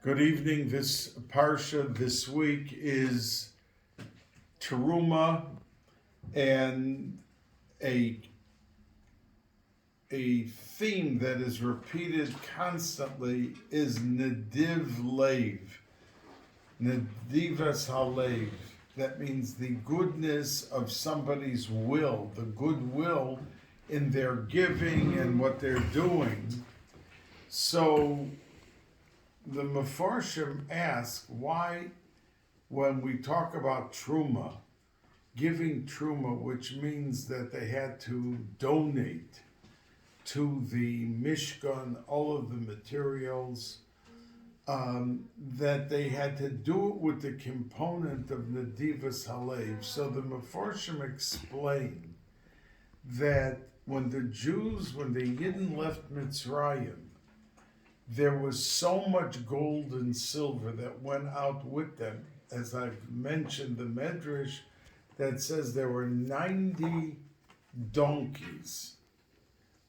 Good evening. This Parsha this week is Terumah, and a theme that is repeated constantly is Nediv Lev, Nedivas Halev. That means the goodness of somebody's will, the goodwill in their giving and what they're doing. So the Mefarshim ask why, when we talk about Terumah, giving Terumah, which means that they had to donate to the Mishkan all of the materials, that they had to do it with the component of Nedivas Halev. So the Mefarshim explain that when the Yidden left Mitzrayim, there was so much gold and silver that went out with them. As I've mentioned, the Medrash that says there were 90 donkeys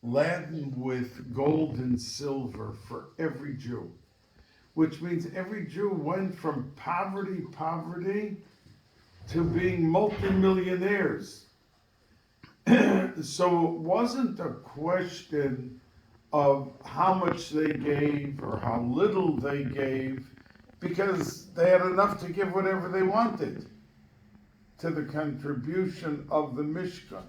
laden with gold and silver for every Jew, which means every Jew went from poverty to being multimillionaires. So it wasn't a question of how much they gave or how little they gave, because they had enough to give whatever they wanted to the contribution of the Mishkan.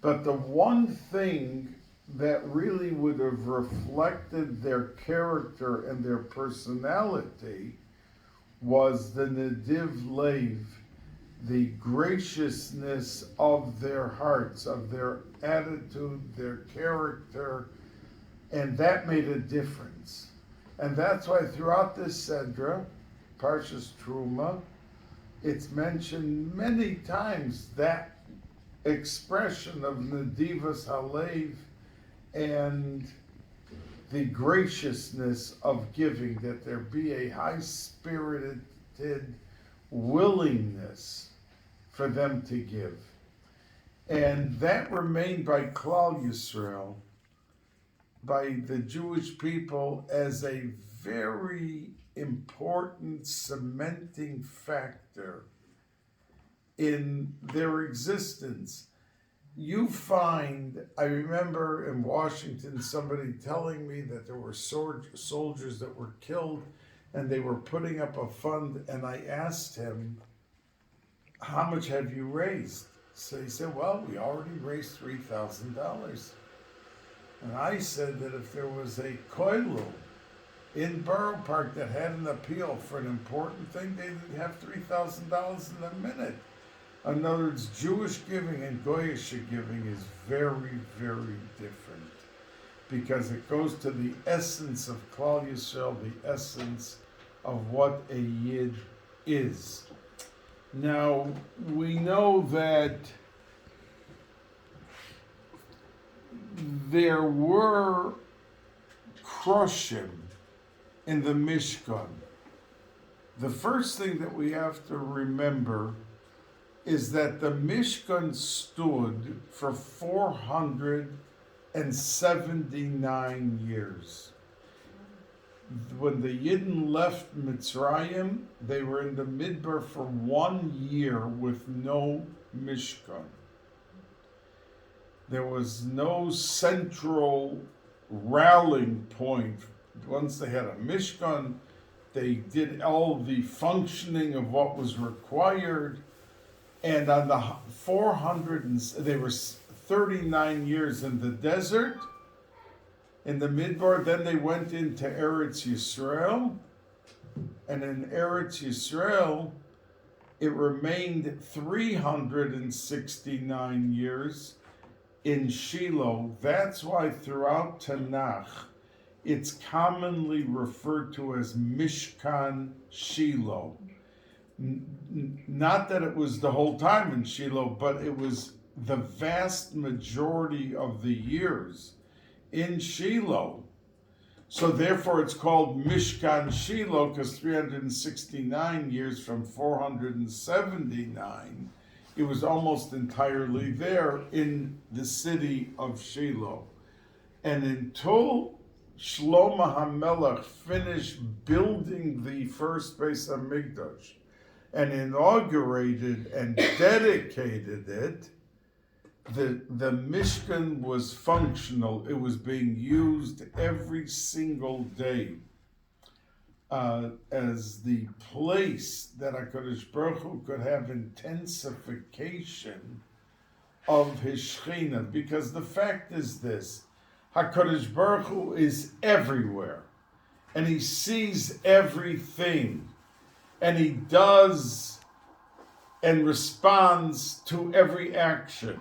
But the one thing that really would have reflected their character and their personality was the Nediv Lev, the graciousness of their hearts, of their attitude, their character, and that made a difference. And that's why throughout this Sedra, Parshas Terumah, it's mentioned many times, that expression of Nedivas Halev and the graciousness of giving, that there be a high-spirited willingness for them to give. And that remained by Klal Yisrael, by the Jewish people, as a very important cementing factor in their existence. You find, I remember in Washington somebody telling me that there were soldiers that were killed and they were putting up a fund, and I asked him, how much have you raised? So he said, well, we already raised $3,000. And I said that if there was a koilul in Borough Park that had an appeal for an important thing, they'd have $3,000 in a minute. In other words, Jewish giving and Goyish giving is very, very different, because it goes to the essence of Klal Yisrael, the essence of what a Yid is. Now, we know that there were krushim in the Mishkan. The first thing that we have to remember is that the Mishkan stood for 479 years. When the Yidden left Mitzrayim, they were in the Midbar for 1 year with no Mishkan. There was no central rallying point. Once they had a Mishkan, they did all the functioning of what was required. And on the they were 39 years in the desert, in the Midbar. Then they went into Eretz Yisrael, and in Eretz Yisrael, it remained 369 years in Shiloh. That's why throughout Tanakh, it's commonly referred to as Mishkan Shiloh. Not that it was the whole time in Shiloh, but it was the vast majority of the years in Shiloh. So therefore it's called Mishkan Shiloh, because 369 years from 479, it was almost entirely there in the city of Shiloh. And until Shlomo HaMelech finished building the first Bais Hamikdash and inaugurated and dedicated it, the Mishkan was functional. It was being used every single day as the place that HaKadosh Baruch Hu could have intensification of his Shekhinah. Because the fact is this, HaKadosh Baruch Hu is everywhere, and he sees everything, and he does and responds to every action.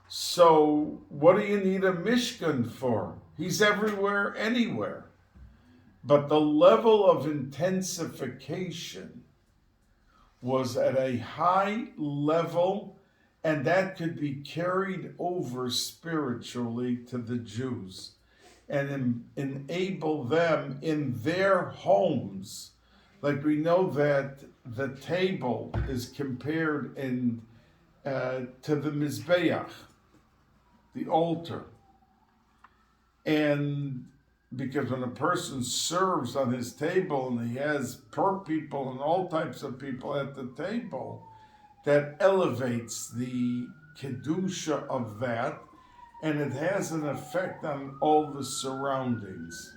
So what do you need a Mishkan for? He's everywhere, anywhere. But the level of intensification was at a high level, and that could be carried over spiritually to the Jews and enable them in their homes. Like we know that the table is compared to the Mizbeach, the altar. And because when a person serves on his table and he has poor people and all types of people at the table, that elevates the Kedusha of that, and it has an effect on all the surroundings.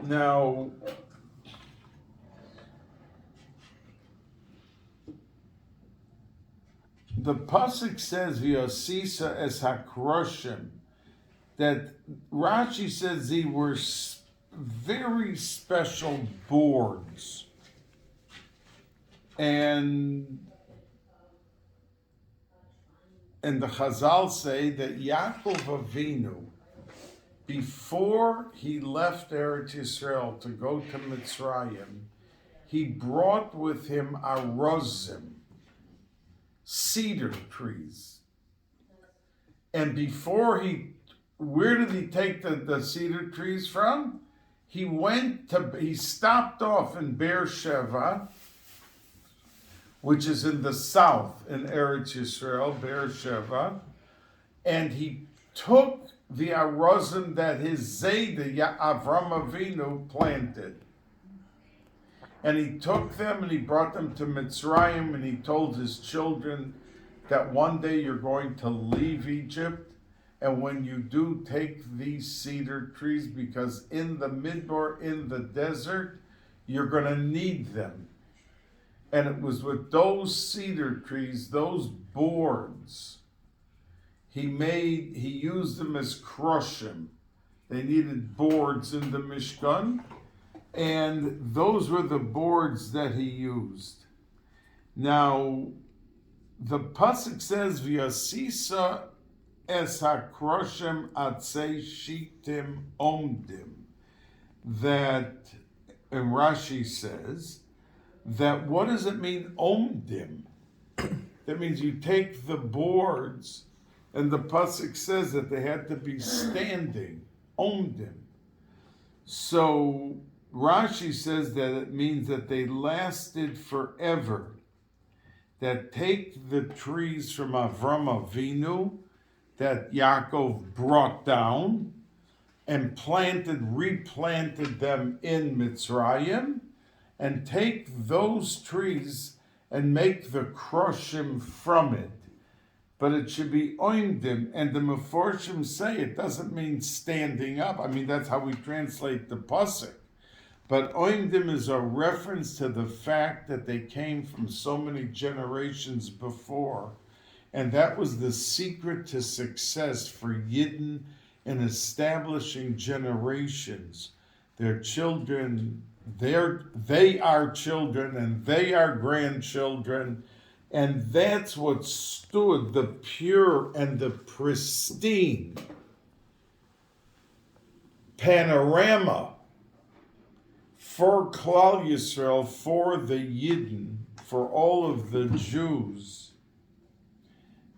Now, the pasuk says, "V'yosisa es hakroshim," that Rashi says they were very special boards, and the Chazal say that Yaakov Avinu, before he left Eretz Yisrael to go to Mitzrayim, he brought with him arozim, cedar trees. And where did he take the cedar trees from? He stopped off in Beersheba, which is in the south in Eretz Yisrael, Beersheba, and he took the arozim that his Zayda, Avram Avinu, planted. And he took them and he brought them to Mitzrayim, and he told his children that one day you're going to leave Egypt, and when you do, take these cedar trees, because in the midbar, in the desert, you're going to need them. And it was with those cedar trees, those boards, he used them as krushim. They needed boards in the Mishkan, and those were the boards that he used. Now, the pasuk says, "V'yasisa es hakroshim atzei shitim omdim," that, and Rashi says, that what does it mean, omdim? That means you take the boards, and the pasuk says that they had to be standing, omdim. So Rashi says that it means that they lasted forever. That take the trees from Avram Avinu that Yaakov brought down and replanted them in Mitzrayim, and take those trees and make the krushim from it. But it should be oimdim, and the Meforshim say it doesn't mean standing up. I mean, that's how we translate the pasuk. But oimdim is a reference to the fact that they came from so many generations before. And that was the secret to success for Yidden in establishing generations. Their children, they are children, and they are grandchildren. And that's what stood the pure and the pristine panorama for Klal Yisrael, for the Yidden, for all of the Jews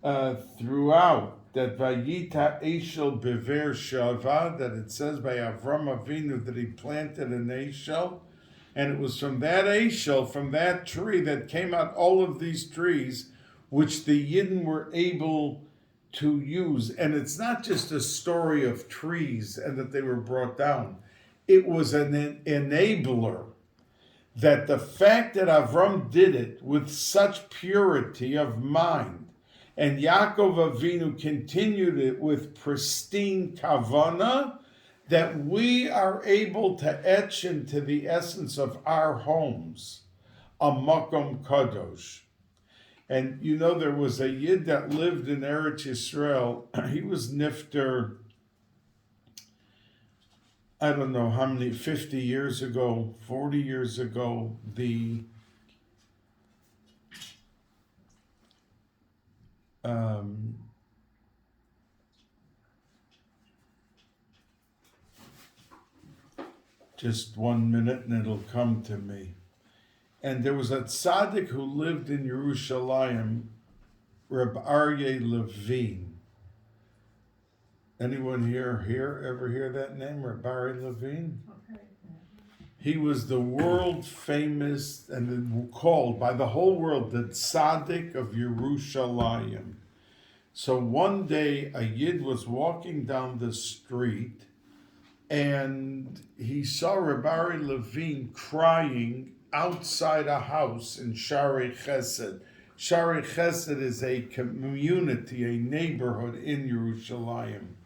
throughout. That Vayita Eshel Bever Shava, that it says by Avram Avinu that he planted an Eshel, and it was from that Eshel, from that tree, that came out all of these trees, which the Yidden were able to use. And it's not just a story of trees and that they were brought down. It was an enabler, that the fact that Avram did it with such purity of mind, and Yaakov Avinu continued it with pristine kavana, that we are able to etch into the essence of our homes a makom kadosh. And you know, there was a Yid that lived in Eretz Yisrael. He was nifter, I don't know how many, 50 years ago, 40 years ago. Just 1 minute and it'll come to me. And there was a tzaddik who lived in Yerushalayim, Reb Aryeh Levine. Anyone here ever hear that name, Reb Aryeh Levine? Okay. He was the world famous and called by the whole world the Saddik of Yerushalayim. So one day a Yid was walking down the street and he saw Reb Aryeh Levine crying outside a house in Sharei Chesed. Sharei Chesed is a community, a neighborhood in Yerushalayim.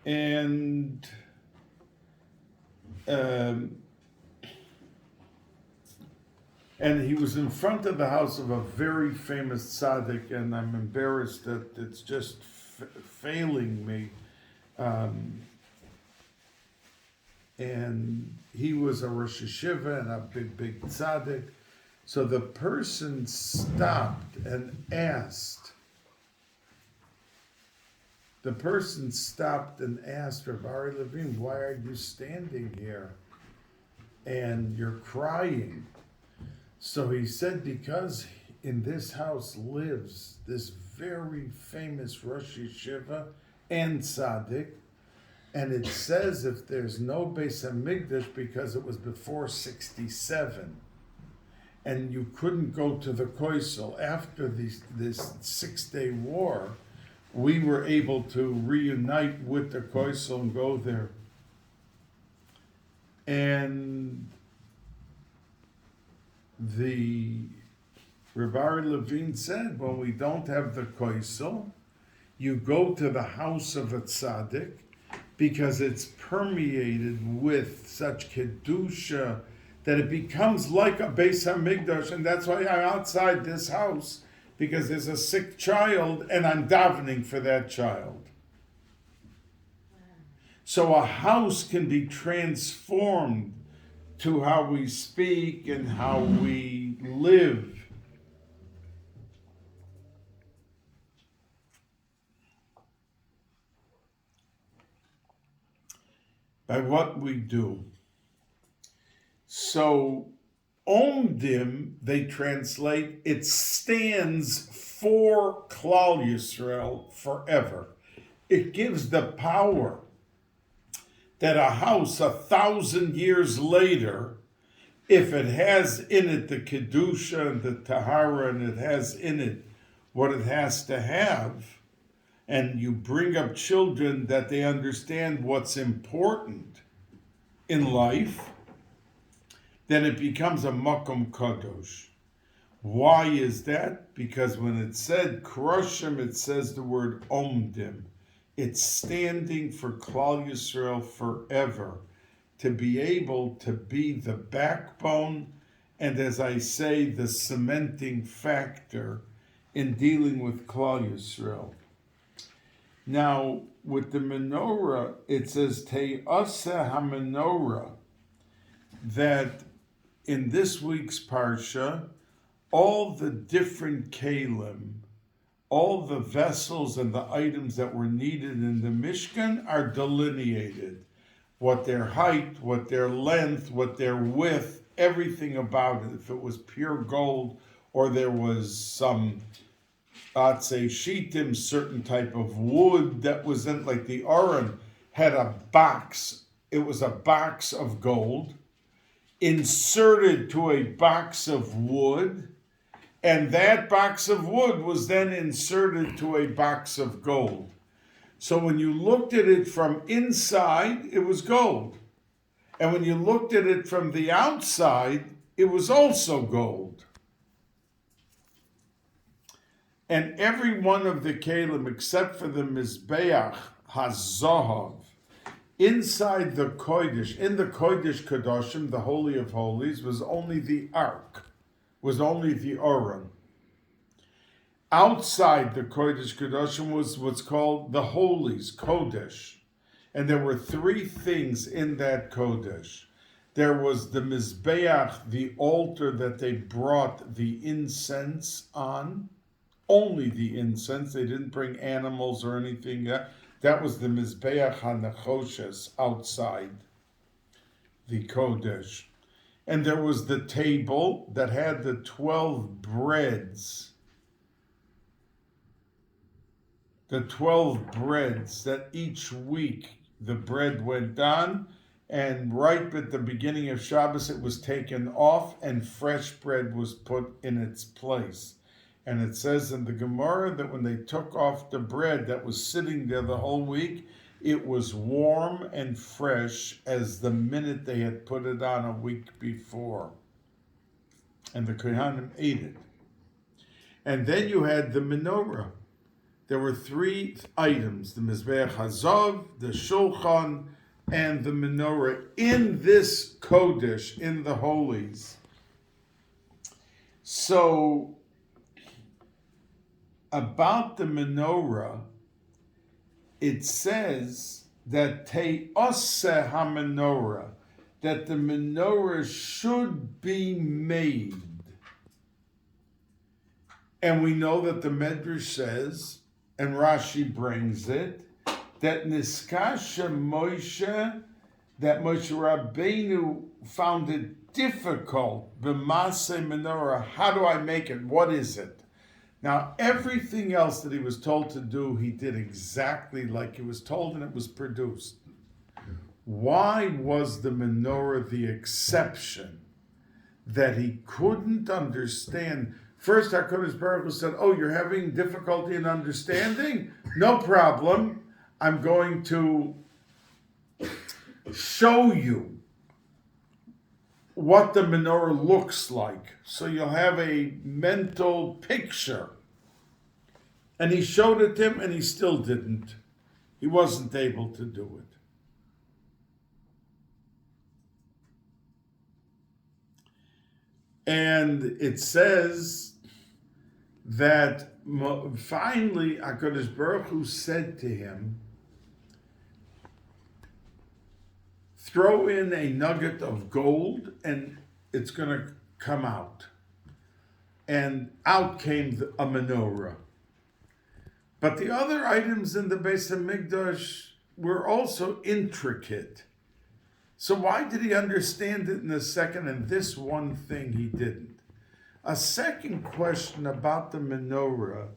And he was in front of the house of a very famous tzaddik, and I'm embarrassed that it's just failing me. And he was a Rosh Yeshiva and a big tzaddik. So the person stopped and asked, Rabbi Aryeh Levine, why are you standing here and you're crying? So he said, because in this house lives this very famous Rosh Yeshiva and tzaddik, and it says if there's no Bais Hamikdash because it was before 67, and you couldn't go to the Koisel after this 6-day war, we were able to reunite with the Koisel and go there. And the Rabbi Aryeh Levine said, when we don't have the Koisel, you go to the house of a tzaddik, because it's permeated with such kedusha that it becomes like a Bais Hamikdash, and that's why I'm outside this house, because there's a sick child and I'm davening for that child. So a house can be transformed to how we speak and how we live. By what we do. So, Omdim, they translate, it stands for Klal Yisrael forever. It gives the power that a house 1,000 years later, if it has in it the Kedusha and the Tahara, and it has in it what it has to have, and you bring up children that they understand what's important in life, then it becomes a makom kadosh. Why is that? Because when it said kroshim, it says the word omdim. It's standing for Klal Yisrael forever, to be able to be the backbone and, as I say, the cementing factor in dealing with Klal Yisrael. Now, with the menorah, it says Te'aseh ha-menorah, that in this week's Parsha, all the different kalim, all the vessels and the items that were needed in the Mishkan are delineated. What their height, what their length, what their width, everything about it. If it was pure gold or there was some shittim, certain type of wood that was in, like the Aron had a box. It was a box of gold inserted to a box of wood, And that box of wood was then inserted to a box of gold. So when you looked at it from inside, it was gold. And when you looked at it from the outside, it was also gold. And every one of the kelim, except for the Mizbeach HaZohav, inside the Kodesh, in the Kodesh Kadoshim, the Holy of Holies, was only the Ark, was only the Oren. Outside the Kodesh Kadoshim was what's called the Holies, Kodesh. And there were three things in that Kodesh. There was the Mizbeach, the altar that they brought the incense on, only the incense. They didn't bring animals or anything. That was the Mizbeach HaNechoshes outside the Kodesh. And there was the table that had the 12 breads. The 12 breads that each week the bread went on, and right at the beginning of Shabbos it was taken off and fresh bread was put in its place. And it says in the Gemara that when they took off the bread that was sitting there the whole week, it was warm and fresh as the minute they had put it on a week before. And the Kohanim ate it. And then you had the Menorah. There were three items, the Mizbeach HaZav, the Shulchan, and the Menorah in this Kodesh, in the Holies. So, about the Menorah, it says that Te'oseh HaMenorah, that the Menorah should be made. And we know that the Medrash says, and Rashi brings it, that Niskasha Moshe, that Moshe Rabbeinu found it difficult, b'maseh menorah, how do I make it? What is it? Now, everything else that he was told to do, he did exactly like he was told, and it was produced. Why was the menorah the exception that he couldn't understand? First, HaKadosh Baruch Hu said, oh, you're having difficulty in understanding? No problem. I'm going to show you what the menorah looks like. So you'll have a mental picture. And he showed it to him, and he still didn't. He wasn't able to do it. And it says that finally HaKadosh Baruch Hu said to him, throw in a nugget of gold and it's going to come out. And out came a menorah. But the other items in the Beis HaMikdash were also intricate. So why did he understand it in the second and this one thing he didn't? A second question about the menorah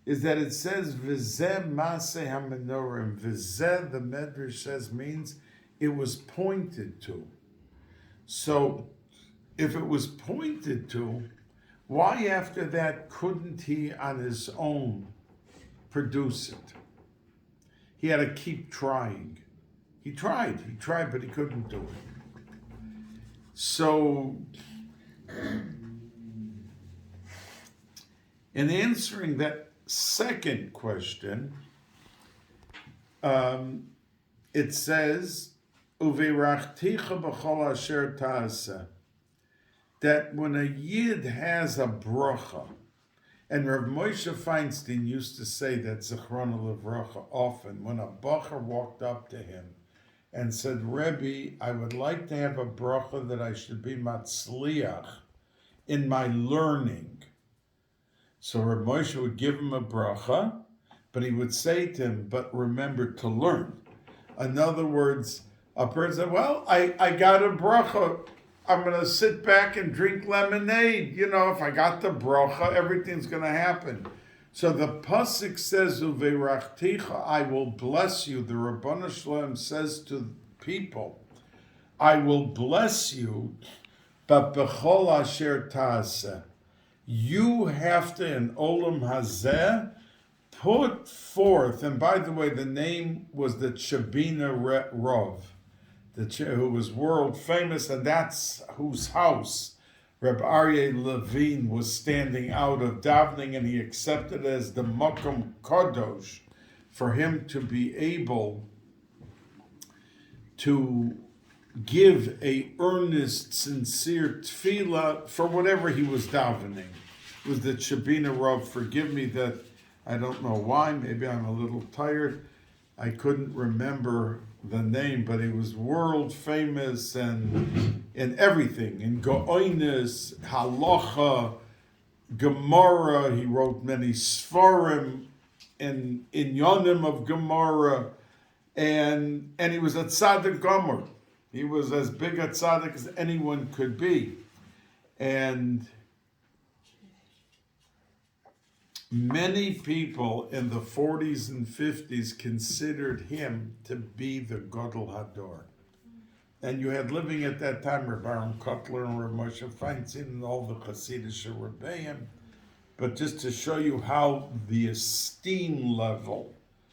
is that it says, V'zeh maseh ha-menorah, and V'zeh, the Medrash says, means it was pointed to. So if it was pointed to, why after that couldn't he on his own produce it? He had to keep trying. He tried, but he couldn't do it. So, in answering that second question, it says, Uveirachticha b'chol asher ta'aseh, that when a Yid has a bracha, and Rav Moshe Feinstein used to say that Zichrona Livracha often, when a bacher walked up to him and said, Rebbe, I would like to have a bracha that I should be matzliach in my learning. So Rav Moshe would give him a bracha, but he would say to him, but remember to learn. In other words, a person said, well, I got a bracha. I'm going to sit back and drink lemonade. You know, if I got the bracha, everything's going to happen. So the pasuk says, Uveirachticha, I will bless you. The Rabbanu Shalom says to people, I will bless you, but b'chol asher ta'aseh, You have to, in Olam Hazeh, put forth, and by the way, the name was the Chabina Rov, who was world famous, and that's whose house Reb Aryeh Levine was standing out of davening, and he accepted as the Makom Kadosh for him to be able to give a earnest, sincere tefillah for whatever he was davening. It was the Chabina Rav. Forgive me that I don't know why, maybe I'm a little tired. I couldn't remember the name, but he was world famous and in everything, in Go'oinus, Halacha, Gemara. He wrote many Sfarim in Yonim of Gemara, and he was a Tzaddik Gomer. He was as big a tzaddik as anyone could be. And many people in the 40s and 50s considered him to be the Gadol Hador. And you had living at that time Reb Aaron Kotler and Reb Moshe Feinstein and all the Hasidic Rebbeim. But just to show you how the esteem level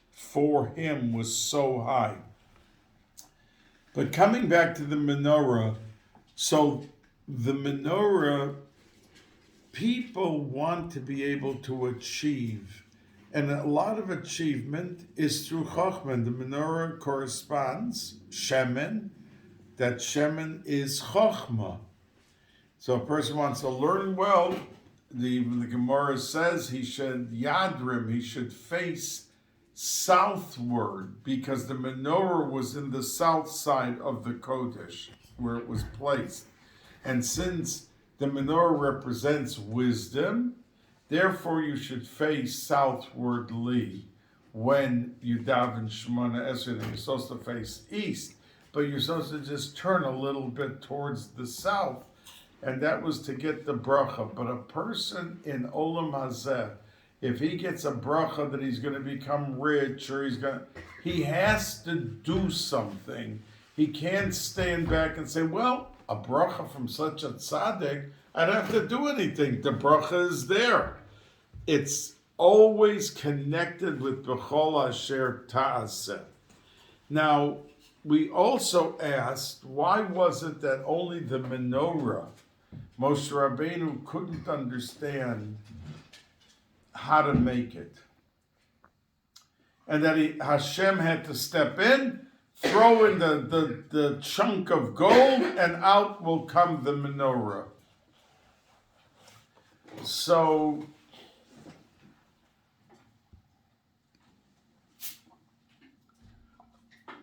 for him was so high. But coming back to the menorah, so the menorah, people want to be able to achieve, and a lot of achievement is through Chochmah. The menorah corresponds, Shemen, that Shemen is Chochmah. So a person wants to learn well, the Gemara says he should Yadrim, he should face southward, because the menorah was in the south side of the Kodesh, where it was placed. And since the menorah represents wisdom, therefore you should face southwardly when you daven Shemona Esrei. You're supposed to face east, but you're supposed to just turn a little bit towards the south, and that was to get the bracha. But a person in Olam Hazeh, if he gets a bracha that he's going to become rich, or he has to do something. He can't stand back and say, well, a bracha from such a tzaddik, I don't have to do anything. The bracha is there. It's always connected with B'chol Asher Ta'aseh. Now, we also asked, why was it that only the menorah, Moshe Rabbeinu couldn't understand how to make it, and that Hashem had to step in, throw in the chunk of gold, and out will come the menorah. So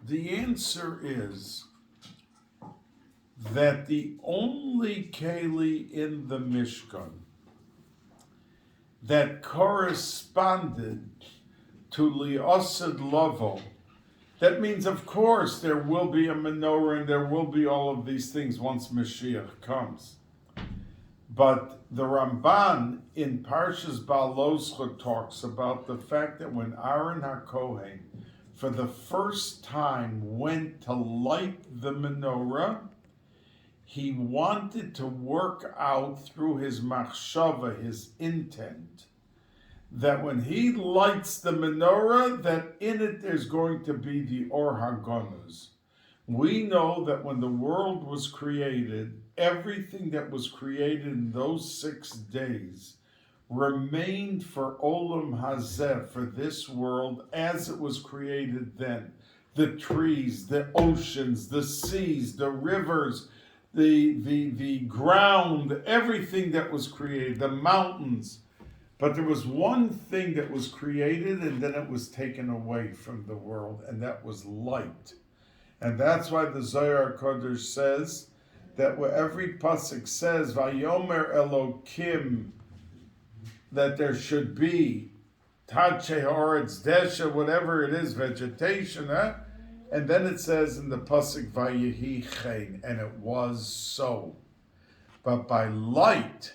the answer is that the only keli in the Mishkan that corresponded to Li'osed Lovo, that means, of course, there will be a menorah and there will be all of these things once Mashiach comes. But the Ramban in Parshas Baaloscha talks about the fact that when Aaron HaKohen for the first time went to light the menorah, he wanted to work out through his machshava, his intent, that when he lights the menorah, that in it there's going to be the Or HaGanuz. We know that when the world was created, everything that was created in those 6 days remained for Olam Hazeh, for this world, as it was created then. The trees, the oceans, the seas, the rivers, the ground, everything that was created, the mountains. But there was one thing that was created and then it was taken away from the world, and that was light. And that's why the Zohar Kodesh says that where every pasuk says, Vayomer Elokim, that there should be Tache Haaretz Desha, whatever it is, vegetation, and then it says in the pasuk Vayehi Chen, and it was so. But by light,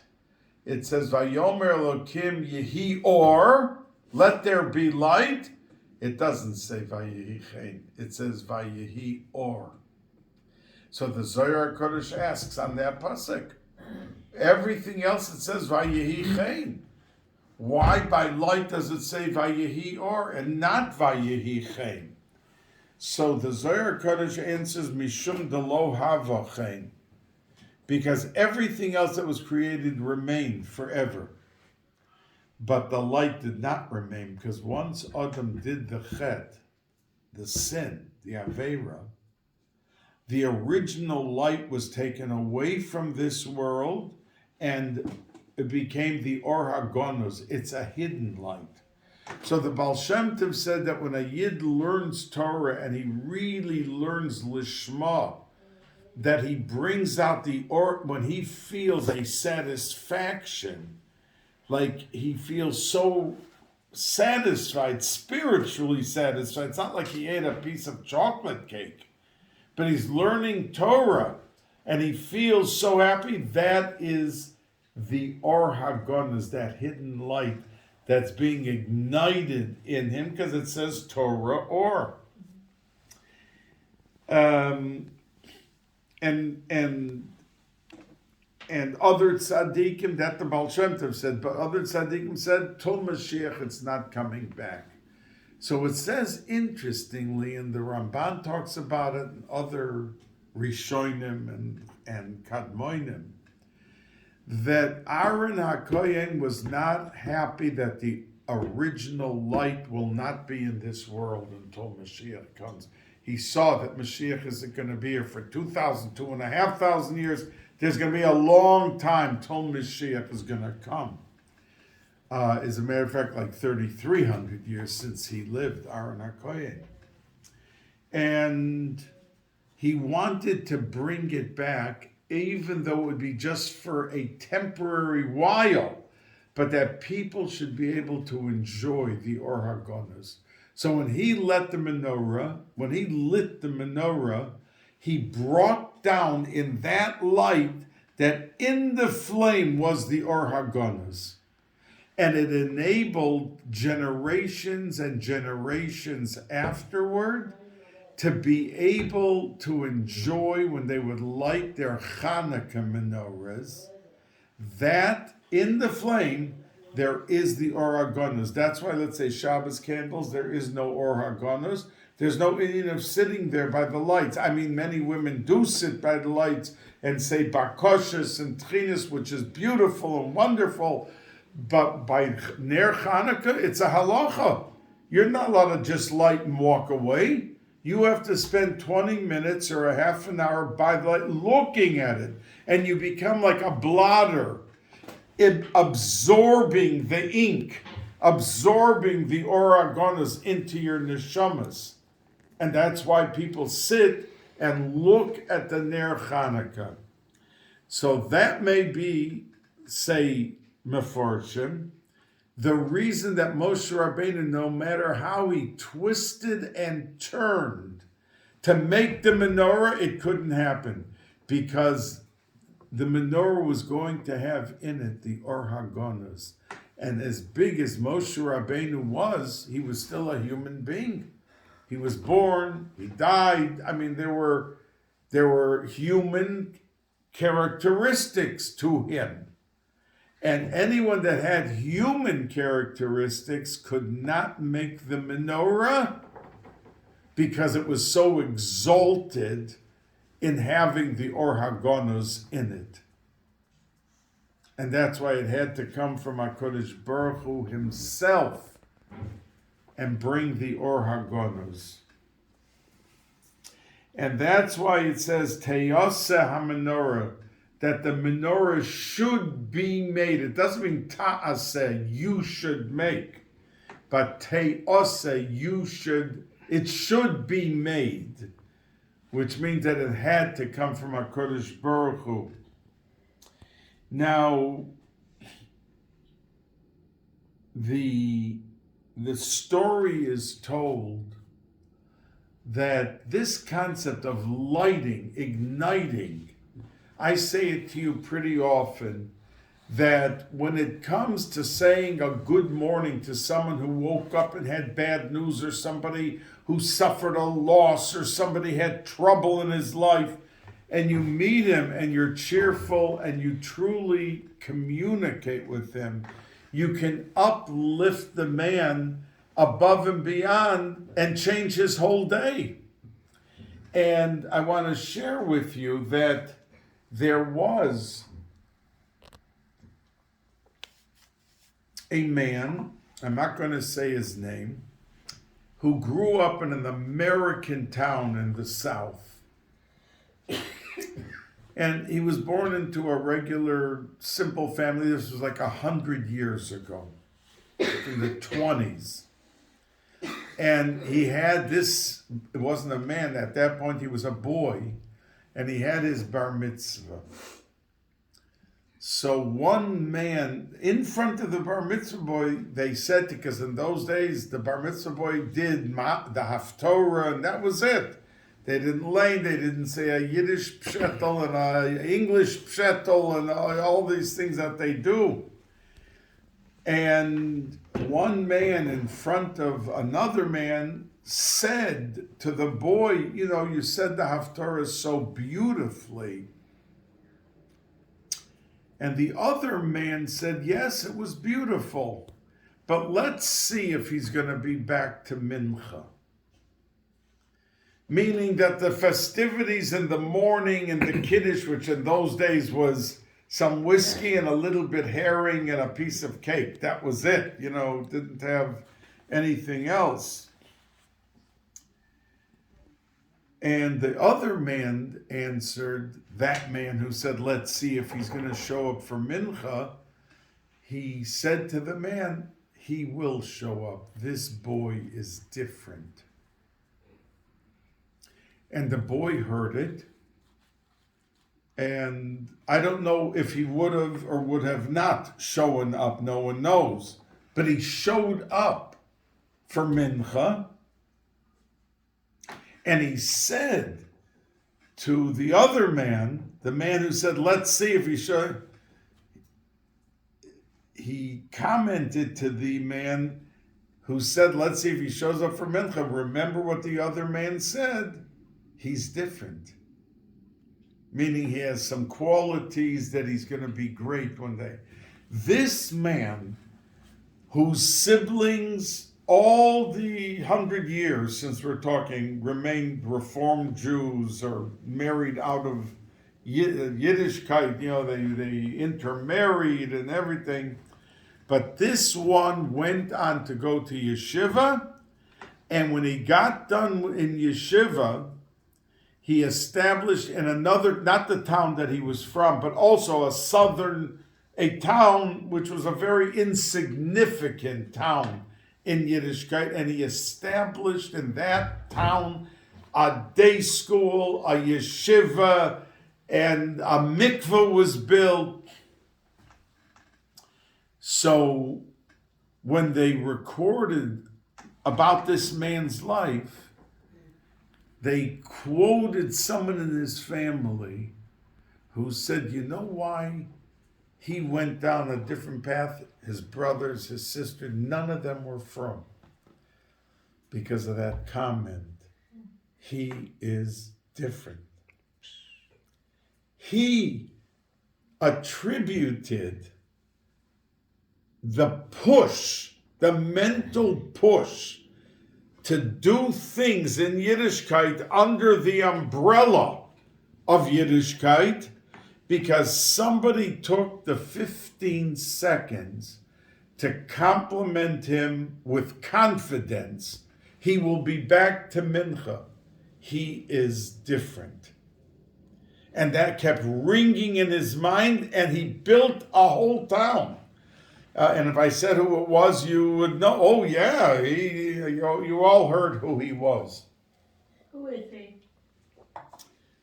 it says Vayomer Elokim Yehi Or, let there be light. It doesn't say Vayehi Chen, it says Vayehi Or. So the Zohar Kodesh asks on that pasuk, Everything else it says Vayehi Chen. Why by light does it say Vayehi Or and not Vayehi Chen? So the Zohar Kodesh answers Mishum Delo Hava Chen, because everything else that was created remained forever. But the light did not remain, because once Adam did the chet, the sin, the Aveira, the original light was taken away from this world and it became the Or HaGonos. It's a hidden light. So the Baal Shem Tov said that when a Yid learns Torah and he really learns Lishma, that he brings out the Or, when he feels a satisfaction, like he feels so satisfied, spiritually satisfied. It's not like he ate a piece of chocolate cake, but he's learning Torah and he feels so happy. That is the Or HaGonos, that hidden light that's being ignited in him, because it says Torah Or. And other tzaddikim, that the Baal Shem Tov said, but other tzaddikim said, Tol Mashiach, it's not coming back. So it says, interestingly, and the Ramban talks about it, and other Rishonim and Kadmonim, that Aaron HaKohen was not happy that the original light will not be in this world until Mashiach comes. He saw that Mashiach isn't going to be here for 2,500 years. There's going to be a long time till Mashiach is going to come. As a matter of fact, like 3,300 years since he lived, Aaron HaKohen. And he wanted to bring it back, even though it would be just for a temporary while, but that people should be able to enjoy the Or HaGonos. So when he lit the menorah, he brought down in that light that in the flame was the Or HaGonos. And it enabled generations and generations afterward to be able to enjoy, when they would light their Hanukkah menorahs, that in the flame there is the Or HaGonos. That's why, let's say, Shabbos candles, there is no Or HaGonos. There's no Indian of sitting there by the lights. I mean, many women do sit by the lights and say Bakoshes and Tchinis, which is beautiful and wonderful. But by Ner Hanukkah, it's a halacha. You're not allowed to just light and walk away. You have to spend 20 minutes or a half an hour by the light looking at it. And you become like a blotter, absorbing the ink, absorbing the Or HaGonos into your neshamas. And that's why people sit and look at the Ner Hanukkah. So that may be, say, Meforshim, the reason that Moshe Rabbeinu, no matter how he twisted and turned to make the menorah, it couldn't happen, because the menorah was going to have in it the Or HaGonos. And as big as Moshe Rabbeinu was, he was still a human being. He was born, he died. I mean, there were human characteristics to him. And anyone that had human characteristics could not make the menorah, because it was so exalted in having the Or HaGonos in it. And that's why it had to come from HaKadosh Baruch Hu himself and bring the Or HaGonos. And that's why it says, Teyaseh HaMenorah, that the menorah should be made. It doesn't mean ta'aseh, you should make, but te'aseh, it should be made, which means that it had to come from HaKadosh Baruch Hu. Now, the story is told that this concept of lighting, igniting, I say it to you pretty often, that when it comes to saying a good morning to someone who woke up and had bad news, or somebody who suffered a loss, or somebody had trouble in his life, and you meet him and you're cheerful and you truly communicate with him, you can uplift the man above and beyond and change his whole day. And I want to share with you that there was a man, I'm not going to say his name, who grew up in an American town in the South. And he was born into a regular, simple family. This was like 100 years ago, in the 20s. And he had this, it wasn't a man, at that point he was a boy, and he had his bar mitzvah. So one man, in front of the bar mitzvah boy, they said, because in those days, the bar mitzvah boy did the haftorah, and that was it. They didn't lay, they didn't say a Yiddish pshetel and a English pshetel and all these things that they do. And one man in front of another man said to the boy, you know, you said the haftorah so beautifully. And the other man said, yes, it was beautiful, but let's see if he's going to be back to mincha. Meaning that the festivities in the morning and the kiddush, which in those days was some whiskey and a little bit herring and a piece of cake. That was it, you know, didn't have anything else. And the other man answered, that man who said, let's see if he's going to show up for mincha. He said to the man, he will show up. This boy is different. And the boy heard it. And I don't know if he would have or would have not shown up, no one knows. But he showed up for mincha. And he said to the other man, the man who said, let's see if he should, he commented to the man who said, let's see if he shows up for mincha. Remember what the other man said? He's different. Meaning he has some qualities that he's going to be great one day. This man, whose siblings, all the 100 years since we're talking, remained Reformed Jews or married out of Yiddishkeit, you know, they intermarried and everything. But this one went on to go to yeshiva, and when he got done in yeshiva, he established in another, not the town that he was from, but also a town which was a very insignificant town in Yiddishkeit, and he established in that town a day school, a yeshiva, and a mikveh was built. So when they recorded about this man's life, they quoted someone in his family who said, you know why he went down a different path? His brothers, his sister, none of them were from. Because of that comment. He is different. He attributed the push, the mental push to do things in Yiddishkeit under the umbrella of Yiddishkeit, because somebody took the 15 seconds to compliment him with confidence. He will be back to mincha. He is different. And that kept ringing in his mind, and he built a whole town. And if I said who it was, you would know. Oh yeah, you all heard who he was. Who is he?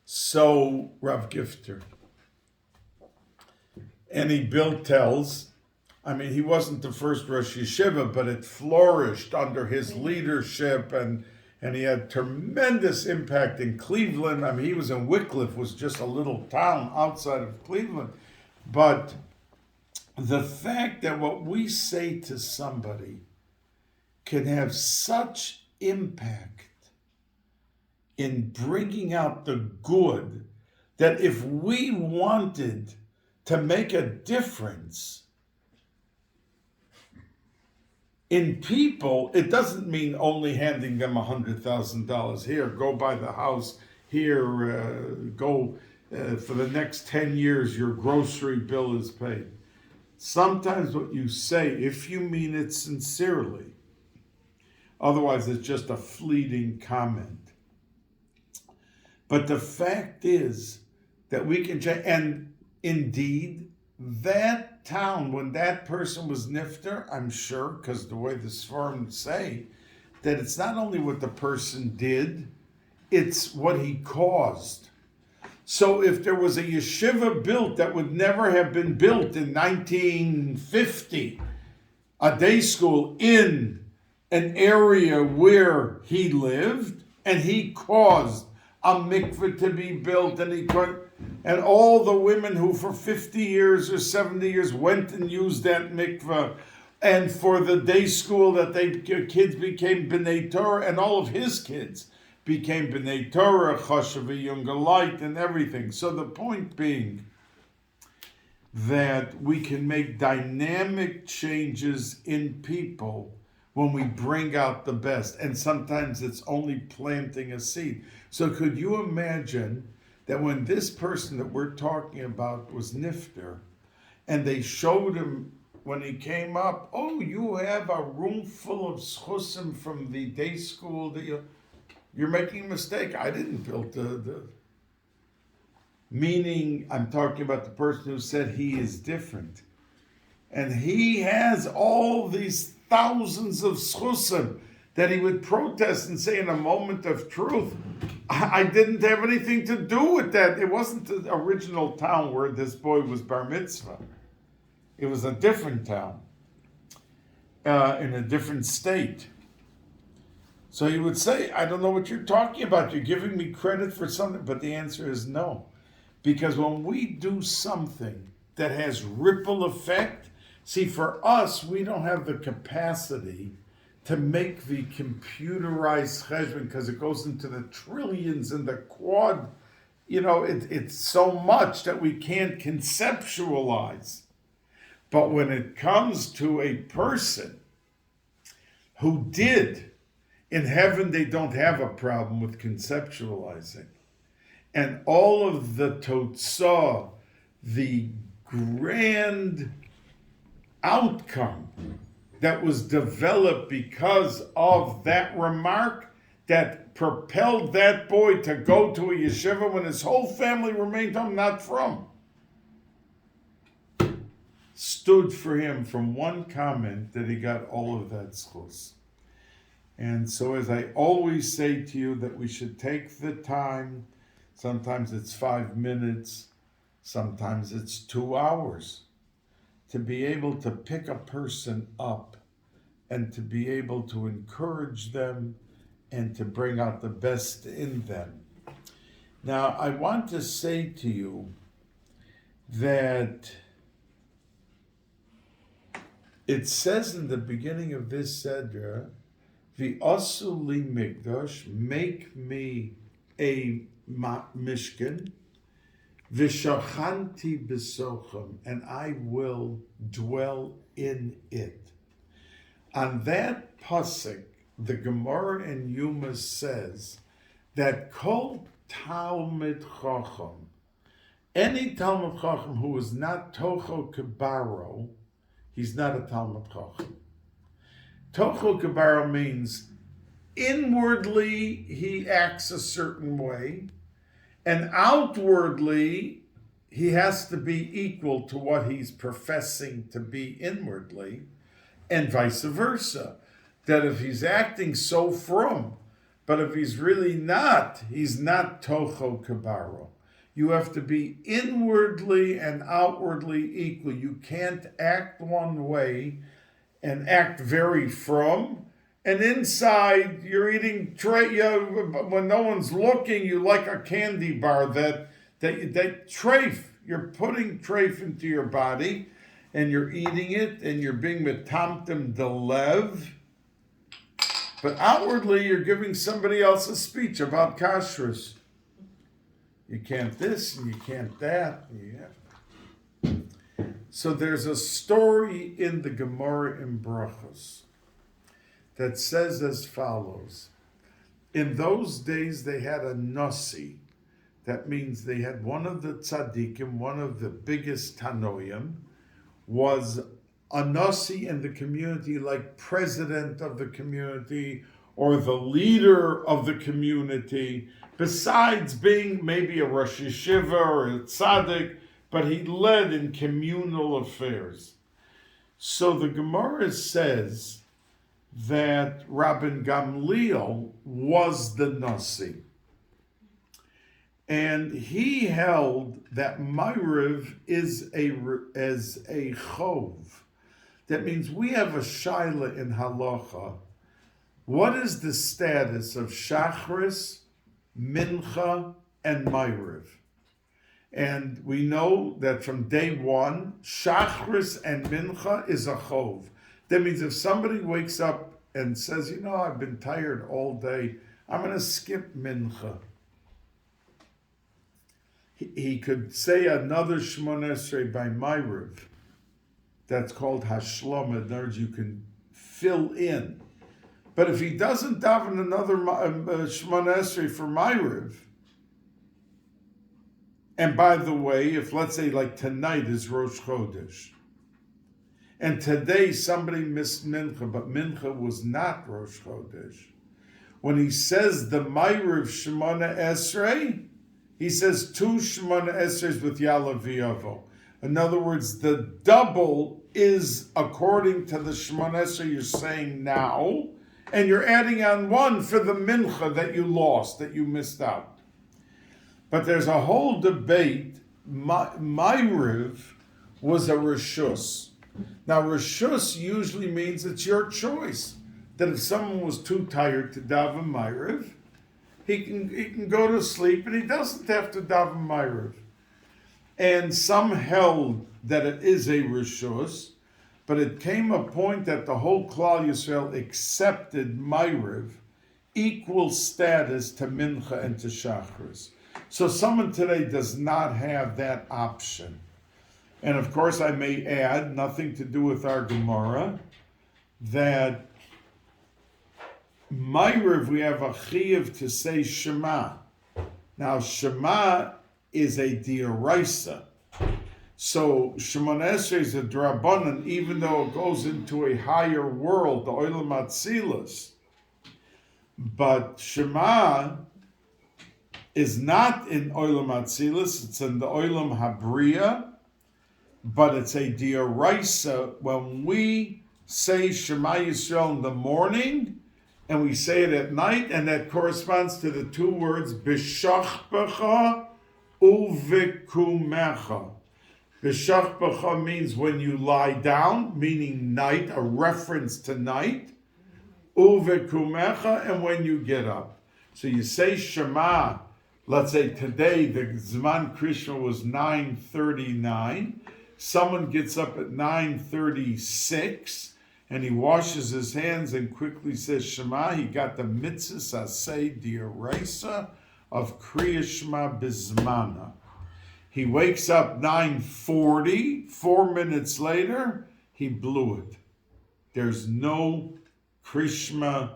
So Rav Gifter. And he built tells. I mean, he wasn't the first Rosh Yeshiva, but it flourished under his leadership, and he had tremendous impact in Cleveland. I mean, he was in Wycliffe, was just a little town outside of Cleveland. But the fact that what we say to somebody can have such impact in bringing out the good, that if we wanted to make a difference in people, it doesn't mean only handing them $100,000. Here, go buy the house. Here, go for the next 10 years, your grocery bill is paid. Sometimes what you say, if you mean it sincerely, otherwise it's just a fleeting comment. But the fact is that we can change, and indeed, that town, when that person was nifter, I'm sure, because the way the Sforim say, that it's not only what the person did, it's what he caused. So if there was a yeshiva built that would never have been built in 1950, a day school in an area where he lived, and he caused a mikveh to be built, and all the women who for 50 years or 70 years went and used that mikveh, and for the day school that kids became B'nai Torah, and all of his kids became B'nai Torah, Chashav, younger light, and everything. So the point being that we can make dynamic changes in people when we bring out the best. And sometimes it's only planting a seed. So could you imagine that when this person that we're talking about was nifter, and they showed him when he came up, oh, you have a room full of schusim from the day school that you're making a mistake. I didn't build the meaning, I'm talking about the person who said he is different. And he has all these thousands of schusim that he would protest and say in a moment of truth, I didn't have anything to do with that. It wasn't the original town where this boy was bar mitzvah. It was a different town, in a different state. So he would say, I don't know what you're talking about. You're giving me credit for something. But the answer is no. Because when we do something that has ripple effect, see, for us, we don't have the capacity to make the computerized cheshbon because it goes into the trillions and the quad. It's so much that we can't conceptualize. But when it comes to a person who did, in heaven, they don't have a problem with conceptualizing. And all of the totzah, the grand outcome that was developed because of that remark that propelled that boy to go to a yeshiva when his whole family remained home, not from, stood for him from one comment that he got all of that schus. And so as I always say to you that we should take the time, sometimes it's 5 minutes, sometimes it's 2 hours, to be able to pick a person up and to be able to encourage them and to bring out the best in them. Now, I want to say to you that it says in the beginning of this Seder, V'asu li mikdash, make me a Mishkan, v'shachanti b'sochem, and I will dwell in it. On that pasuk, the Gemara in Yuma says that kol Talmid Chacham, any Talmid Chacham who is not Tocho Kebaro, he's not a Talmid Chacham. Tocho Kebaro means inwardly he acts a certain way, and outwardly he has to be equal to what he's professing to be inwardly, and vice versa. That if he's acting so frum, but if he's really not, he's not Tocho Kebaro. You have to be inwardly and outwardly equal. You can't act one way and act very frum, and inside you're eating when no one's looking, you like a candy bar that treif. You're putting treif into your body, and you're eating it, and you're being metamtem delev. But outwardly, you're giving somebody else a speech about kashrus. You can't this and you can't that. Yeah. So there's a story in the Gemara in Brachos that says as follows. In those days they had a nasi. That means they had one of the tzaddikim, one of the biggest tanoim, was a nasi in the community, like president of the community or the leader of the community, besides being maybe a Rosh Yeshiva or a tzaddik, but he led in communal affairs. So the Gemara says that Rabbi Gamliel was the nasi. And he held that myriad is a chov. That means we have a shaila in halacha. What is the status of shachris, mincha, and myriad? And we know that from day one, shachris and mincha is a chov. That means if somebody wakes up and says, I've been tired all day, I'm going to skip mincha. He could say another Shemona Esrei by myriad. That's called hashlama. In other words, you can fill in. But if he doesn't daven another Shemona Esrei for myriad, and by the way, if let's say like tonight is Rosh Chodesh, and today somebody missed mincha, but mincha was not Rosh Chodesh, when he says the myriad Shemona Esrei, he says 2 Shemona Esreis with Yalav V'Yavo. In other words, the double is according to the Shemona Esrei you're saying now, and you're adding on 1 for the mincha that you lost, that you missed out. But there's a whole debate. Myriad was a reshus. Now, reshus usually means it's your choice. That if someone was too tired to daven myriad, he can go to sleep and he doesn't have to daven myriad. And some held that it is a reshus, but it came a point that the whole Klal Yisrael accepted myriad equal status to mincha and to shachris. So someone today does not have that option. And of course I may add, nothing to do with our Gemara, that myriad, we have a chiyuv to say Shema. Now, Shema is a diaraisa. So, Shemona Esrei is a drabanan, even though it goes into a higher world, the Olam Atzilus. But Shema is not in Olam Atzilus, it's in the Olam Habriya, but it's a diaraisa. When we say Shema Yisrael in the morning, and we say it at night, and that corresponds to the 2 words, B'shachbecha uvekumecha. B'shachbecha means when you lie down, meaning night, a reference to night. Uvekumecha, and when you get up. So you say Shema, let's say today, the Zman Krishna was 9:39. Someone gets up at 9:36, and he washes his hands and quickly says Shema. He got the mitzvah asay diaraisa of Kriya Shema bizmana. He wakes up 9:40, 4 minutes later, he blew it. There's no Krishma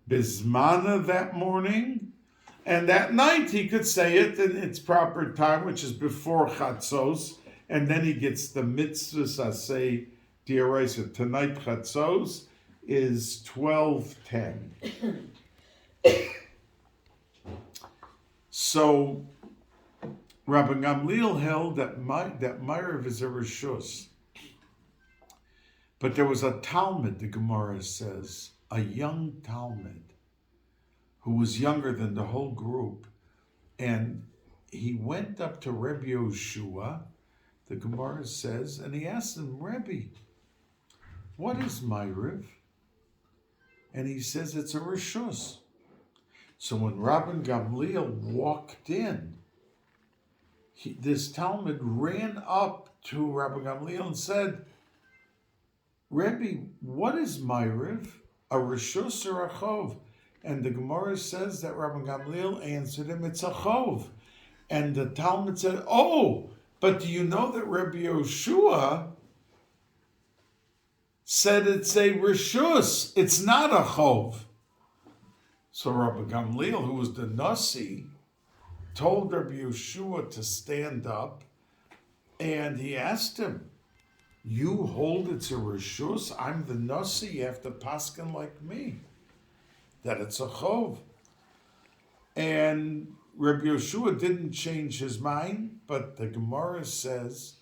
bizmana that morning. And that night he could say it in its proper time, which is before Chatzos, and then he gets the mitzvah asay diaraisa. Tonight Chatzos is 12:10. So Rabbi Gamliel held that myriad is a reshus. But there was a Talmud, the Gemara says, a young Talmud, who was younger than the whole group, and he went up to Rabbi Yehoshua, the Gemara says, and he asked him, Rebbe, what is myriad? And he says it's a reshus. So when Rabbi Gamliel walked in, this Talmud ran up to Rabbi Gamliel and said, Rebbe, what is myriad? A reshus or a chov? And the Gemara says that Rabbi Gamliel answered him, it's a chov. And the Talmud said, oh, but do you know that Rabbi Yehoshua said it's a reshus, it's not a chov. So Rabbi Gamliel, who was the Nasi, told Rabbi Yehoshua to stand up, and he asked him, you hold it's a reshus, I'm the Nasi, you have to paskin like me, that it's a chov. And Rabbi Yehoshua didn't change his mind, but the Gemara says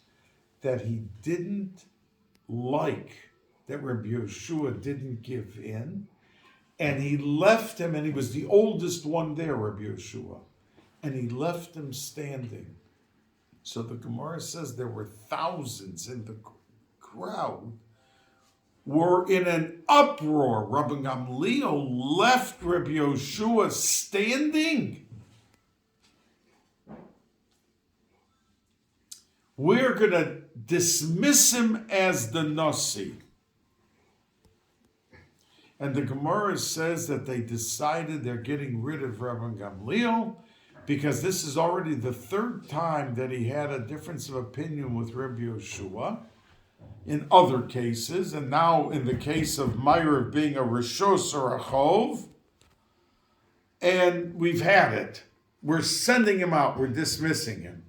that he didn't like that Rabbi Yehoshua didn't give in, and he left him, and he was the oldest one there, Rabbi Yehoshua, and he left him standing. So the Gemara says there were thousands in the crowd, were in an uproar. Rabbi Gamliel left Rabbi Yehoshua standing. We're going to dismiss him as the Nasi. And the Gemara says that they decided they're getting rid of Rabbi Gamliel because this is already the third time that he had a difference of opinion with Rabbi Yehoshua in other cases, and now in the case of myriad being a reshus or a chov, and we've had it. We're sending him out, we're dismissing him.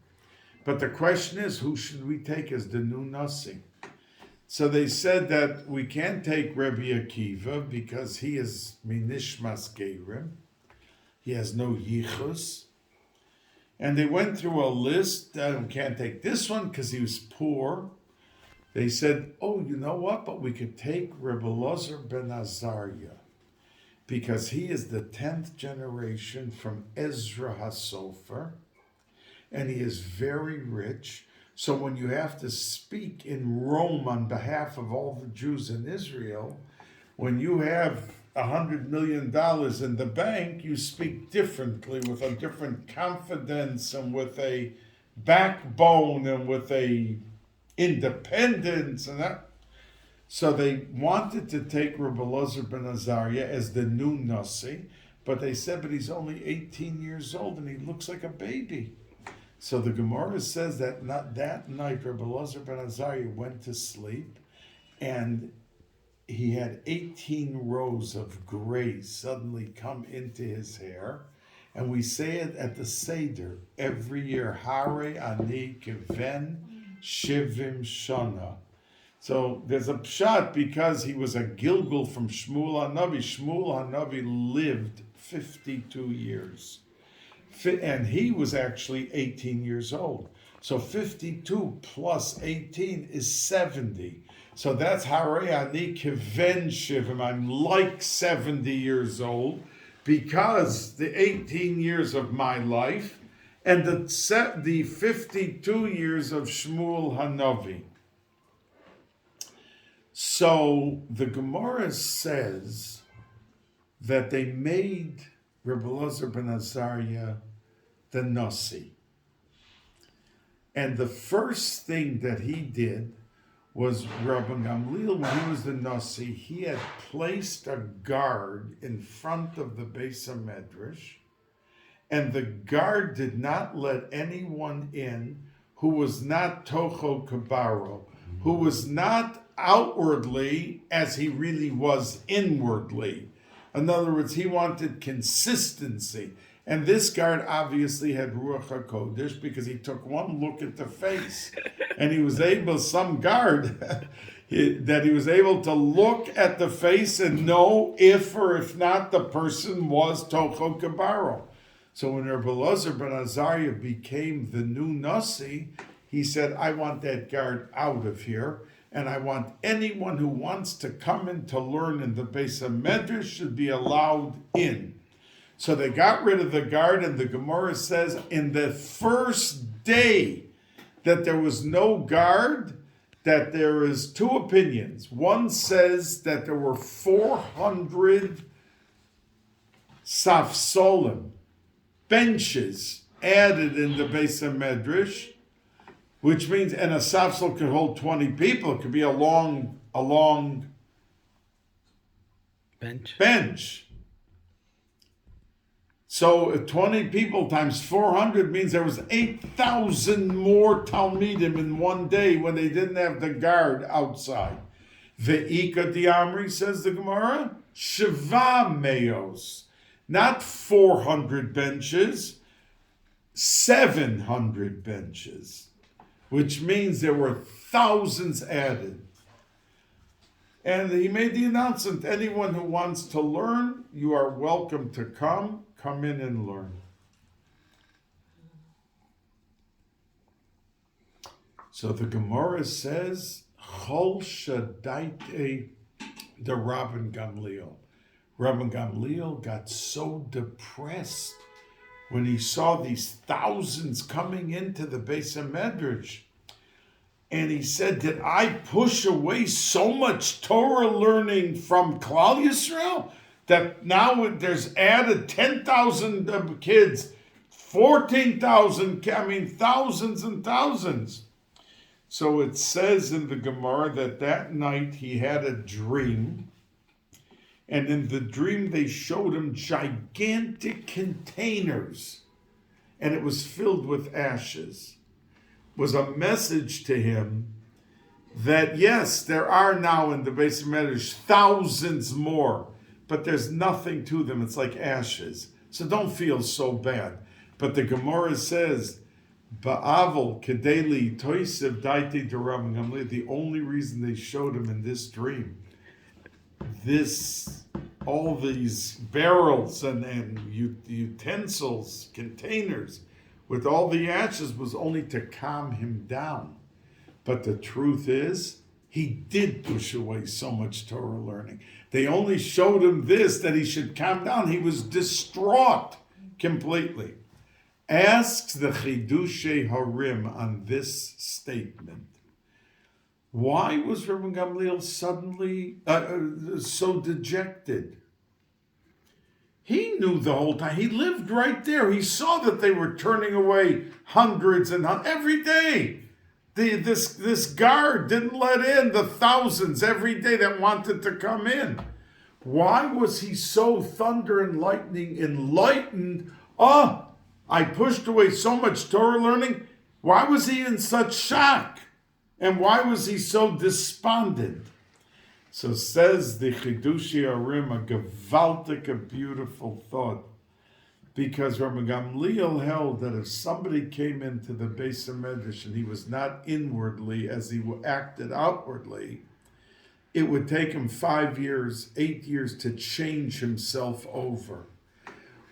But the question is, who should we take as the new Nasi? So they said that we can't take Rabbi Akiva because he is minishmas gerim. He has no yichus. And they went through a list that we can't take this one because he was poor. They said, oh, you know what? But we could take Rebbe Lozer ben Azariah because he is the 10th generation from Ezra HaSofer, and he is very rich. So when you have to speak in Rome on behalf of all the Jews in Israel, when you have $100 million in the bank, you speak differently, with a different confidence and with a backbone and with a independence and that. So they wanted to take Rabbi Lozer ben Azariah as the new Nasi, but they said, but he's only 18 years old and he looks like a baby. So the Gemara says that that night Rabbi Lozer ben Azariah went to sleep, and he had 18 rows of gray suddenly come into his hair. And we say it at the Seder every year, Hare Ani Kiven Shivim Shana. So there's a pshat because he was a Gilgul from Shmuel HaNavi. Shmuel HaNavi lived 52 years. And he was actually 18 years old. So 52 plus 18 is 70. So that's Hare Ani Kiven Shivim. I'm like 70 years old because the 18 years of my life and the 52 years of Shmuel HaNavi. So the Gemara says that they made Rabbi Lozer ben Azariah the Nasi. And the first thing that he did was Rabbi Gamliel, when he was the Nasi, he had placed a guard in front of the Beis HaMedrash, and the guard did not let anyone in who was not Tocho Kabaro, who was not outwardly as he really was inwardly. In other words, he wanted consistency. And this guard obviously had Ruach HaKodesh because he took one look at the face. And he was able, some guard, that he was able to look at the face and know if or if not the person was Tocho Kabaro. So when Rabbi Lozer ben Azariah became the new Nasi, he said, I want that guard out of here. And I want anyone who wants to come in to learn in the Beis HaMedrash should be allowed in. So they got rid of the guard, and the Gemara says in the first day that there was no guard, that there is two opinions. One says that there were 400 safsolim, benches, added in the Bais HaMedrash, which means, and a safsol could hold 20 people. It could be a long bench. So 20 people times 400 means there was 8,000 more Talmidim in one day when they didn't have the guard outside. Ve'ika diamri, says the Gemara, Shiva meos. Not 400 benches, 700 benches, which means there were thousands added. And he made the announcement, anyone who wants to learn, you are welcome to come in and learn. So the Gemara says, Chol Shadaite the Rabbi Gamliel. Rabbi Gamliel got so depressed when he saw these thousands coming into the Beis HaMedrash. And he said, did I push away so much Torah learning from Klal Yisrael that now there's added 10,000 kids, 14,000, thousands and thousands. So it says in the Gemara that night he had a dream. And in the dream they showed him gigantic containers. And it was filled with ashes. Was a message to him that yes, there are now in the Bais HaMedrash thousands more, but there's nothing to them. It's like ashes. So don't feel so bad. But the Gemara says, Ba'avel kedeli toisev daiti d'Rabbi Gamliel. The only reason they showed him in this dream, all these barrels and utensils, containers, with all the ashes was only to calm him down. But the truth is, he did push away so much Torah learning. They only showed him this, that he should calm down. He was distraught completely. Asks the Chidushei Harim on this statement. Why was Rabbi Gamliel suddenly so dejected? He knew the whole time. He lived right there. He saw that they were turning away hundreds and hundreds every day. This guard didn't let in the thousands every day that wanted to come in. Why was he so thunder and lightning enlightened? I pushed away so much Torah learning. Why was he in such shock? And why was he so despondent? So says the Chidushei Harim, a gewaltic, a beautiful thought. Because Rabbi Gamliel held that if somebody came into the Beis HaMedrash and he was not inwardly as he acted outwardly, it would take him 5 years, 8 years to change himself over.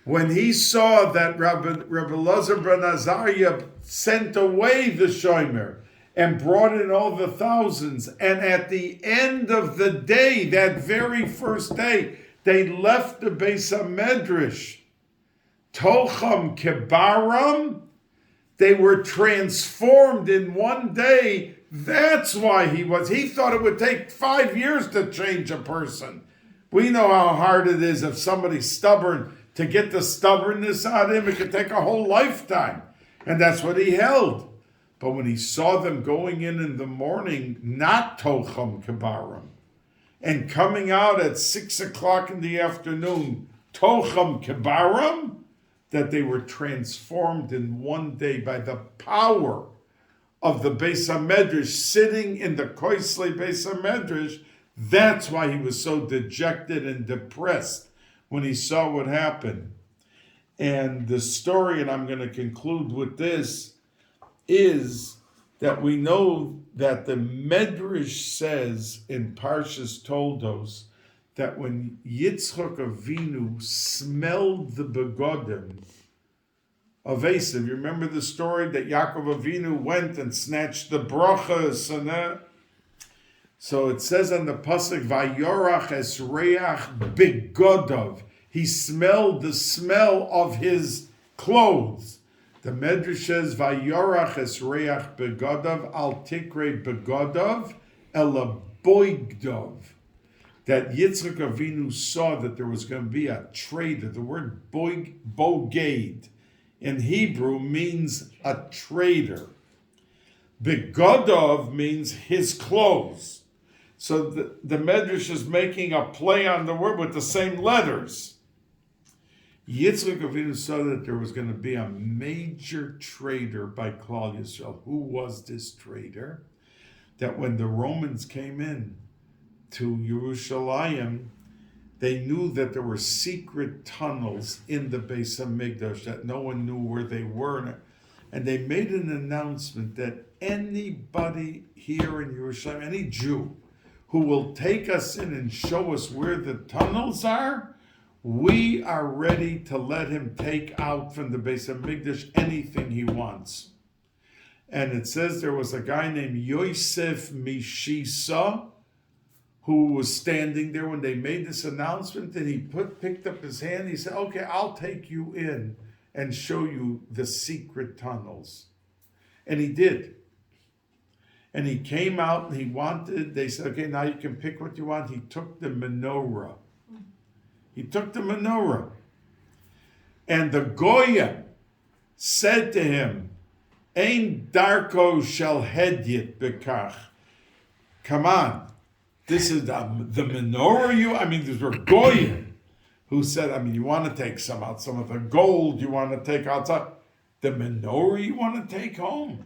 When he saw that Rabbi Elazar ben Azariah sent away the Shomer and brought in all the thousands, and at the end of the day, that very first day, they left the Beis HaMedrash, Tocham Kebaram, they were transformed in one day. That's why he thought it would take 5 years to change a person. We know how hard it is if somebody's stubborn. To get the stubbornness out of him, it could take a whole lifetime. And that's what he held. But when he saw them going in the morning, not Tocham Kebaram, and coming out at 6 o'clock in the afternoon, Tocham Kebaram, that they were transformed in one day by the power of the Beis HaMedrash sitting in the Koisle Beis HaMedrash. That's why he was so dejected and depressed when he saw what happened. And the story, and I'm going to conclude with this, is that we know that the Medrash says in Parshas Toldos that when Yitzchak Avinu smelled the begodim of Esav, you remember the story that Yaakov Avinu went and snatched the brachas and that? So it says on the pasuk, Vayorach es reach begodov. He smelled the smell of his clothes. The Medrash says, Vayorach es reach begodov al tikre begodov ela boigdov. That Yitzchak Avinu saw that there was going to be a trader. The word bogade in Hebrew means a trader. Begodov means his clothes. So the Medrash is making a play on the word with the same letters. Yitzchak Avinu saw that there was going to be a major traitor by Klal Yisrael. Who was this traitor? That when the Romans came in to Yerushalayim, they knew that there were secret tunnels in the Bais Hamikdash that no one knew where they were. And they made an announcement that anybody here in Yerushalayim, any Jew, who will take us in and show us where the tunnels are, we are ready to let him take out from the Bais Hamikdash anything he wants. And it says there was a guy named Yosef Mishisa who was standing there when they made this announcement, and he picked up his hand. He said, okay, I'll take you in and show you the secret tunnels. And he did. And he came out and they said, okay, now you can pick what you want. He took the menorah. And the Goya said to him, Ein darko shel hedyet bekach. Come on. This is the menorah these were Goyim who said, you want to take some out, some of the gold you want to take outside. The menorah you want to take home?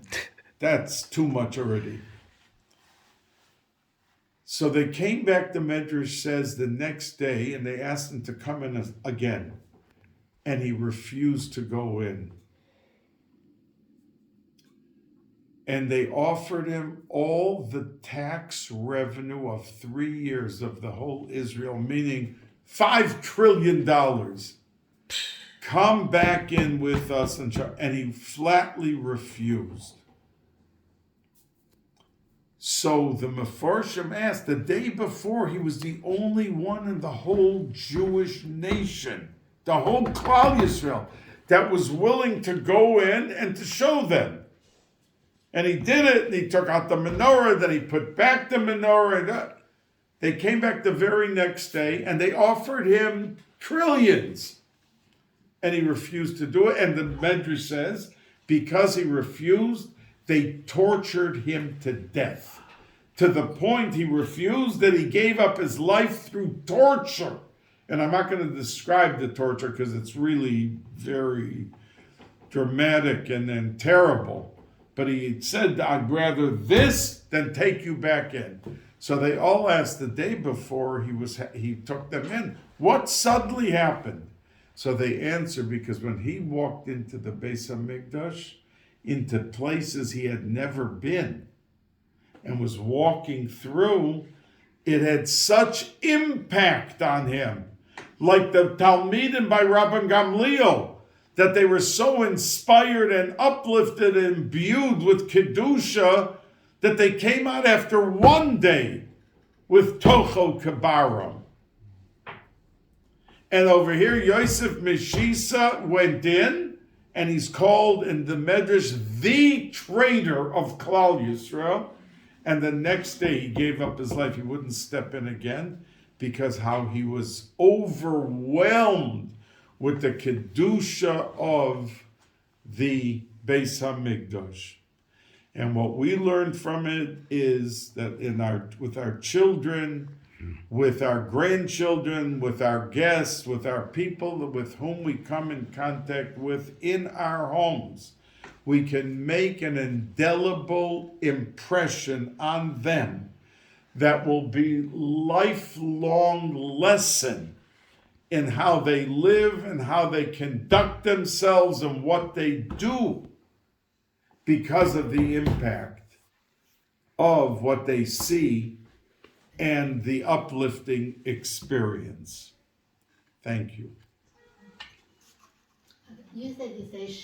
That's too much already. So they came back, the Medrash says, the next day, and they asked him to come in again. And he refused to go in. And they offered him all the tax revenue of 3 years of the whole Israel, meaning $5 trillion. Come back in with us. And he flatly refused. So the Mefarshim asked, the day before, he was the only one in the whole Jewish nation, the whole Klal Yisrael, that was willing to go in and to show them. And he did it, and he took out the menorah, then he put back the menorah. They came back the very next day, and they offered him trillions. And he refused to do it. And the Medrash says, because he refused, they tortured him to death. To the point he refused that he gave up his life through torture. And I'm not going to describe the torture because it's really very dramatic and terrible. But he said, I'd rather this than take you back in. So they all asked the day before he took them in, what suddenly happened? So they answered, because when he walked into the Bais Hamikdash, into places he had never been, and was walking through, it had such impact on him, like the Talmidim by Rabbi Gamliel, that they were so inspired and uplifted and imbued with Kedusha that they came out after one day with Tocho Kabarim. And over here, Yosef Mishisa went in, and he's called in the Medrash the traitor of Klal Yisrael. And the next day he gave up his life. He wouldn't step in again because how he was overwhelmed with the Kedusha of the Bais Hamikdash. And what we learned from it is that with our children, with our grandchildren, with our guests, with our people with whom we come in contact with in our homes, we can make an indelible impression on them that will be lifelong lesson in how they live and how they conduct themselves and what they do because of the impact of what they see and the uplifting experience. Thank you. You said it's a